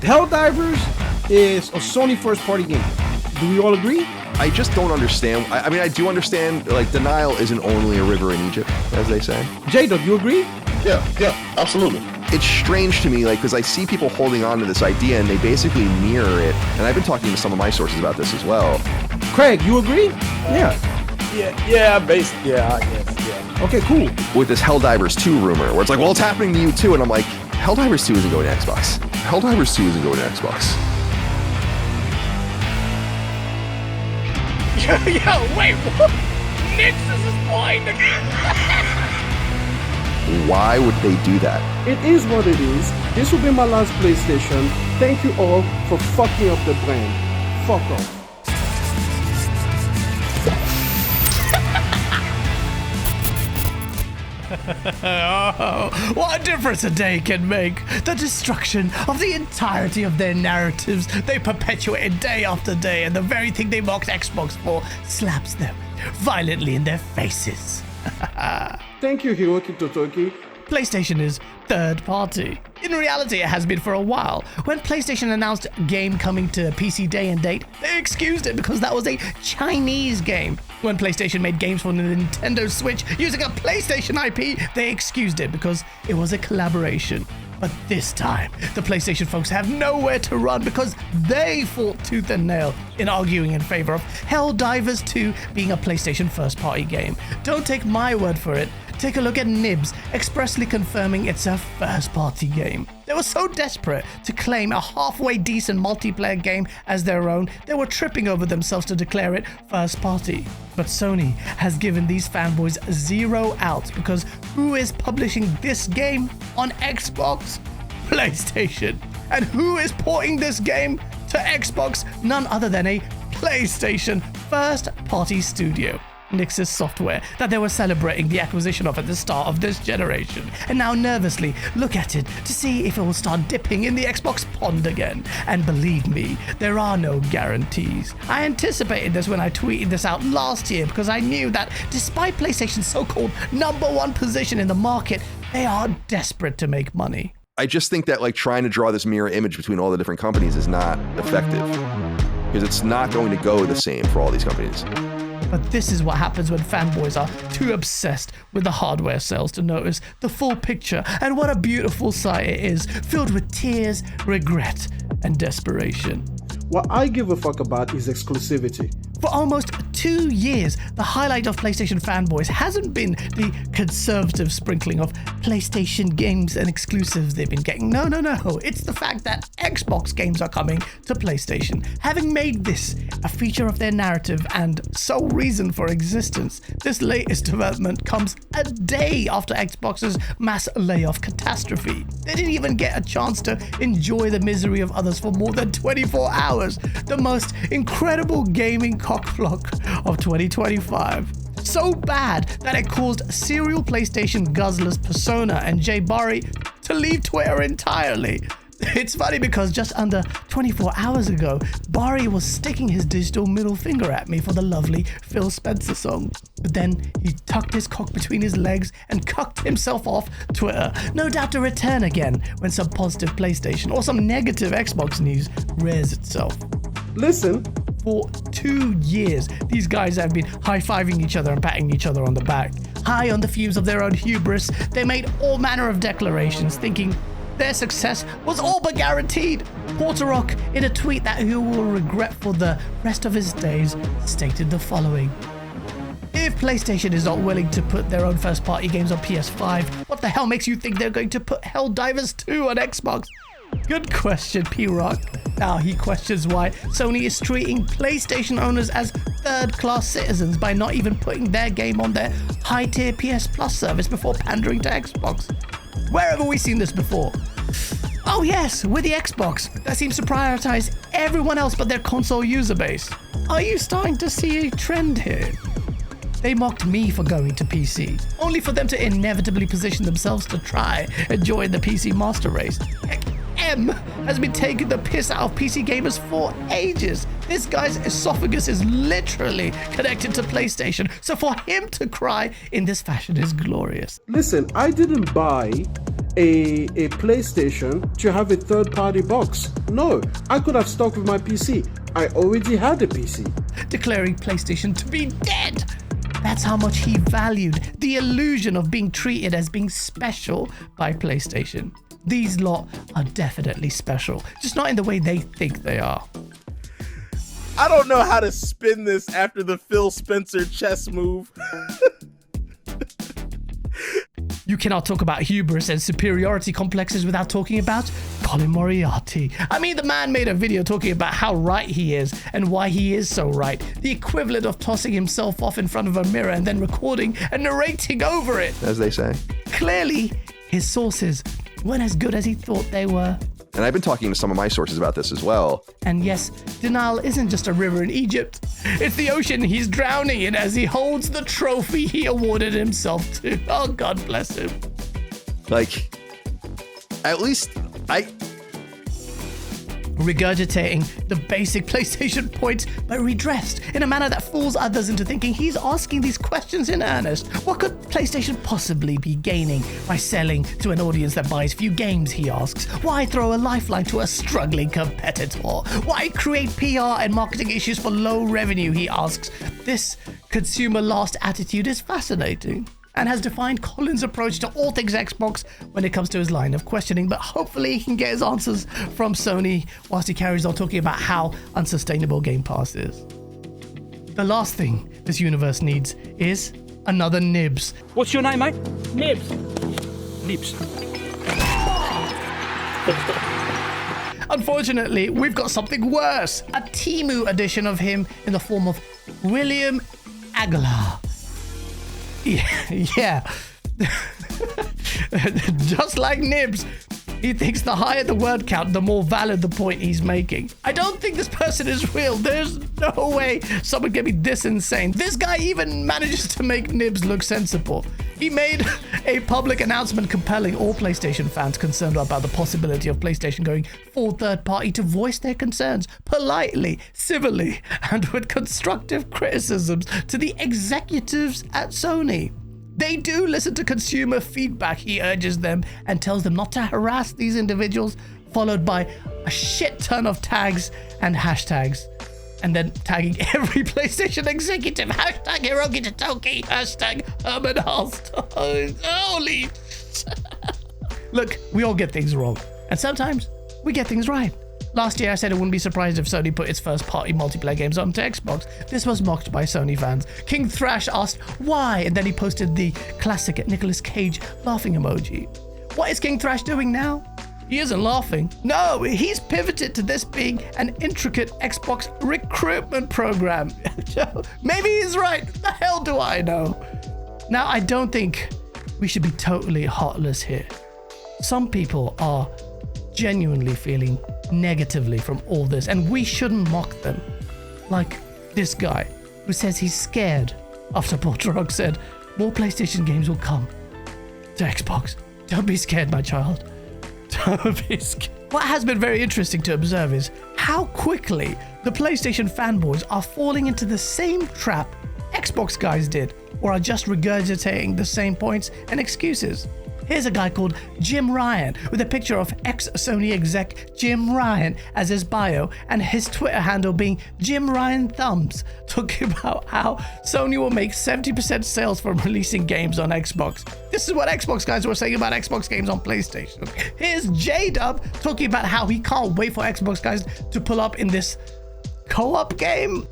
Helldivers is a Sony first-party game. Do we all agree? I just don't understand. I mean, I do understand, like, denial isn't only a river in Egypt, as they say. J-Dub, you agree? Yeah, absolutely. It's strange to me, like, because I see people holding on to this idea and they basically mirror it. And I've been talking to some of my sources about this as well. Craig, you agree? Yeah, I guess, yeah. Okay, cool. With this Helldivers 2 rumor, where it's like, well, it's happening to you too. And I'm like, Helldivers 2 isn't going to Xbox. Helldivers 2 isn't going to Xbox. Yo, wait, what? Nixus is playing the game. Why would they do that? It is what it is. This will be my last PlayStation. Thank you all for fucking up the brand. Fuck off. Oh, what a difference a day can make. The destruction of the entirety of their narratives they perpetuated day after day, and the very thing they mocked Xbox for slaps them violently in their faces. Thank you, Hiroki Totoki. PlayStation is third party. In reality, it has been for a while. When PlayStation announced a game coming to PC day and date, they excused it because that was a Chinese game. When PlayStation made games for the Nintendo Switch using a PlayStation IP, they excused it because it was a collaboration. But this time, the PlayStation folks have nowhere to run because they fought tooth and nail in arguing in favor of Helldivers 2 being a PlayStation first-party game. Don't take my word for it. Take a look at Nibs, expressly confirming it's a first-party game. They were so desperate to claim a halfway decent multiplayer game as their own, they were tripping over themselves to declare it first-party. But Sony has given these fanboys zero outs because who is publishing this game on Xbox? PlayStation. And who is porting this game to Xbox? None other than a PlayStation first-party studio. Nixus Software, that they were celebrating the acquisition of at the start of this generation, and now nervously look at it to see if it will start dipping in the Xbox pond again. And believe me, there are no guarantees. I anticipated this when I tweeted this out last year because I knew that despite PlayStation's so-called #1 position in the market, they are desperate to make money. I just think that, like, trying to draw this mirror image between all the different companies is not effective, because it's not going to go the same for all these companies. But this is what happens when fanboys are too obsessed with the hardware sales to notice the full picture, and what a beautiful sight it is, filled with tears, regret, and desperation. What I give a fuck about is exclusivity. For almost 2 years, the highlight of PlayStation fanboys hasn't been the conservative sprinkling of PlayStation games and exclusives they've been getting. No. It's the fact that Xbox games are coming to PlayStation. Having made this a feature of their narrative and sole reason for existence, this latest development comes a day after Xbox's mass layoff catastrophe. They didn't even get a chance to enjoy the misery of others for more than 24 hours. The most incredible gaming cockblock of 2025. So bad that it caused serial PlayStation guzzlers Persona and Jay Barry to leave Twitter entirely. It's funny because just under 24 hours ago, Barry was sticking his digital middle finger at me for the lovely Phil Spencer song. But then he tucked his cock between his legs and cucked himself off Twitter, no doubt to return again when some positive PlayStation or some negative Xbox news rears itself. Listen. For 2 years, these guys have been high-fiving each other and patting each other on the back. High on the fumes of their own hubris, they made all manner of declarations, thinking their success was all but guaranteed. Porterrock, in a tweet that he will regret for the rest of his days, stated the following: if PlayStation is not willing to put their own first-party games on PS5, what the hell makes you think they're going to put Helldivers 2 on Xbox? Good question, P-Rock. Now he questions why Sony is treating PlayStation owners as third-class citizens by not even putting their game on their high-tier PS Plus service before pandering to Xbox. Where have we seen this before? Oh yes, with the Xbox. That seems to prioritize everyone else but their console user base. Are you starting to see a trend here? They mocked me for going to PC, only for them to inevitably position themselves to try and join the PC master race. M has been taking the piss out of PC gamers for ages. This guy's esophagus is literally connected to PlayStation, so for him to cry in this fashion is glorious. Listen, I didn't buy a PlayStation to have a third-party box. No, I could have stuck with my PC. I already had a PC. Declaring PlayStation to be dead. That's how much he valued the illusion of being treated as being special by PlayStation. These lot are definitely special, just not in the way they think they are. I don't know how to spin this after the Phil Spencer chess move. You cannot talk about hubris and superiority complexes without talking about Colin Moriarty. I mean, the man made a video talking about how right he is and why he is so right. The equivalent of tossing himself off in front of a mirror and then recording and narrating over it. As they say. Clearly, his sources weren't as good as he thought they were. And I've been talking to some of my sources about this as well. And yes, denial isn't just a river in Egypt. It's the ocean he's drowning in as he holds the trophy he awarded himself to. Oh, God bless him. Like, at least Regurgitating the basic PlayStation points, but redressed in a manner that fools others into thinking he's asking these questions in earnest. What could PlayStation possibly be gaining by selling to an audience that buys few games, he asks. Why throw a lifeline to a struggling competitor? Why create PR and marketing issues for low revenue, he asks. This consumer last attitude is fascinating and has defined Colin's approach to all things Xbox when it comes to his line of questioning, but hopefully he can get his answers from Sony whilst he carries on talking about how unsustainable Game Pass is. The last thing this universe needs is another Nibs. What's your name, mate? Nibs. Nibs. Unfortunately, we've got something worse, a Temu edition of him in the form of William Aguilar. Yeah. Just like Nibs, he thinks the higher the word count, the more valid the point he's making. I don't think this person is real. There's no way someone can be this insane. This guy even manages to make Nibs look sensible. He made a public announcement compelling all PlayStation fans concerned about the possibility of PlayStation going full third party to voice their concerns politely, civilly, and with constructive criticisms to the executives at Sony. They do listen to consumer feedback, he urges them, and tells them not to harass these individuals, followed by a shit ton of tags and hashtags. And then tagging every PlayStation executive. Hashtag Hiroki Totoki. Hashtag Herman Hulst. Holy. Look, we all get things wrong. And sometimes we get things right. Last year I said I wouldn't be surprised if Sony put its first party multiplayer games onto Xbox. This was mocked by Sony fans. King Thrash asked why, and then he posted the classic Nicolas Cage laughing emoji. What is King Thrash doing now? He isn't laughing. No, he's pivoted to this being an intricate Xbox recruitment program. Maybe he's right. The hell do I know? Now, I don't think we should be totally heartless here. Some people are genuinely feeling negatively from all this, and we shouldn't mock them. Like this guy who says he's scared after Portrog said, more PlayStation games will come to Xbox. Don't be scared, my child. What has been very interesting to observe is how quickly the PlayStation fanboys are falling into the same trap Xbox guys did, or are just regurgitating the same points and excuses. Here's a guy called Jim Ryan with a picture of ex-Sony exec Jim Ryan as his bio and his Twitter handle being Jim Ryan Thumbs, talking about how Sony will make 70% sales from releasing games on Xbox. This is what Xbox guys were saying about Xbox games on PlayStation. Here's J-Dub talking about how he can't wait for Xbox guys to pull up in this co-op game.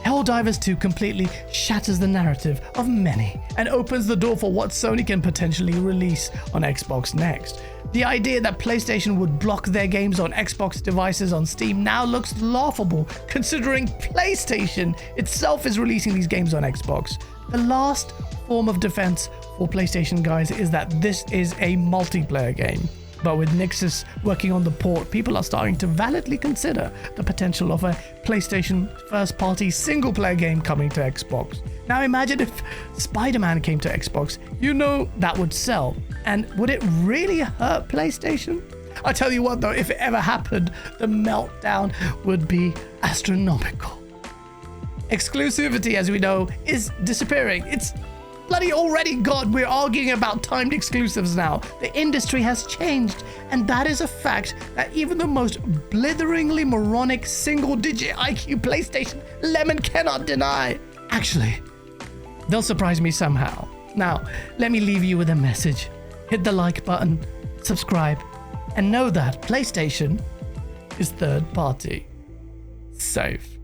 Helldivers 2 completely shatters the narrative of many and opens the door for what Sony can potentially release on Xbox next. The idea that PlayStation would block their games on Xbox devices on Steam now looks laughable, considering PlayStation itself is releasing these games on Xbox. The last form of defense for PlayStation guys is that this is a multiplayer game. But with Nixus working on the port, people are starting to validly consider the potential of a PlayStation first-party single-player game coming to Xbox. Now imagine if Spider-Man came to Xbox, you know that would sell. And would it really hurt PlayStation? I tell you what though, if it ever happened, the meltdown would be astronomical. Exclusivity, as we know, is disappearing. It's bloody already, God, we're arguing about timed exclusives now. The industry has changed, and that is a fact that even the most blitheringly moronic single-digit IQ PlayStation lemon cannot deny. Actually, they'll surprise me somehow. Now, let me leave you with a message. Hit the like button, subscribe, and know that PlayStation is third party. Safe.